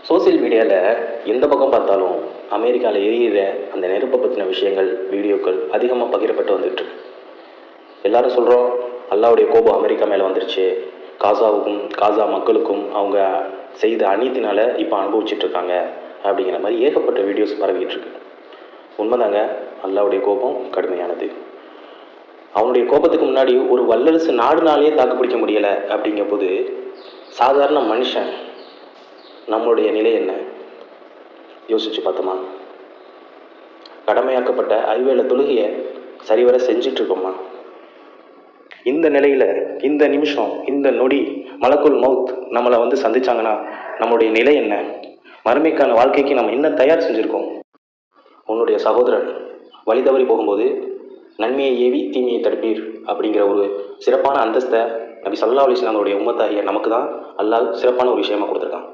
Social மீடியாவில் எந்த பக்கம் பார்த்தாலும் அமெரிக்காவில் எரியிற அந்த நெருப்பை பற்றின விஷயங்கள், வீடியோக்கள் அதிகமாக பகிரப்பட்டு வந்துட்டுருக்கு. எல்லாரும் சொல்கிறோம், அல்லாவுடைய கோபம் அமெரிக்கா மேலே வந்துருச்சு, காசா மக்களுக்கும் அவங்க செய்த அநீதினால இப்போ அனுபவிச்சுட்ருக்காங்க அப்படிங்கிற மாதிரி ஏகப்பட்ட வீடியோஸ் பரவிக்கிட்டு இருக்கு. உண்மைதாங்க, அல்லாவுடைய கோபம் கடுமையானது. அவனுடைய கோபத்துக்கு முன்னாடி ஒரு வல்லரசு நாடுனாலேயே தாக்கு பிடிக்க முடியலை அப்படிங்கிற போது சாதாரண மனுஷன் நம்மளுடைய நிலை என்ன யோசிச்சு பார்த்தோமா? கடமையாக்கப்பட்ட 5 வேளை தொழுகையை சரிவர செஞ்சிட்ருக்கோமா? இந்த நிலையில், இந்த நிமிஷம், இந்த நொடி மலக்குல் மவுத் நம்மளை சந்திச்சாங்கன்னா நம்மளுடைய நிலை என்ன? மறுமைக்கான வாழ்க்கைக்கு நம்ம என்ன தயார் செஞ்சுருக்கோம்? உன்னுடைய சகோதரன் வழி தவறி போகும்போது நன்மையை ஏவி தீமையை தடுப்பீர் அப்படிங்கிற ஒரு சிறப்பான அந்தஸ்தை நபி ஸல்லல்லாஹு அலைஹி வஸல்லம் உம்மத்தாகிய நமக்கு தான் அல்லாஹ் சிறப்பான ஒரு விஷயமா கொடுத்துருக்கான்.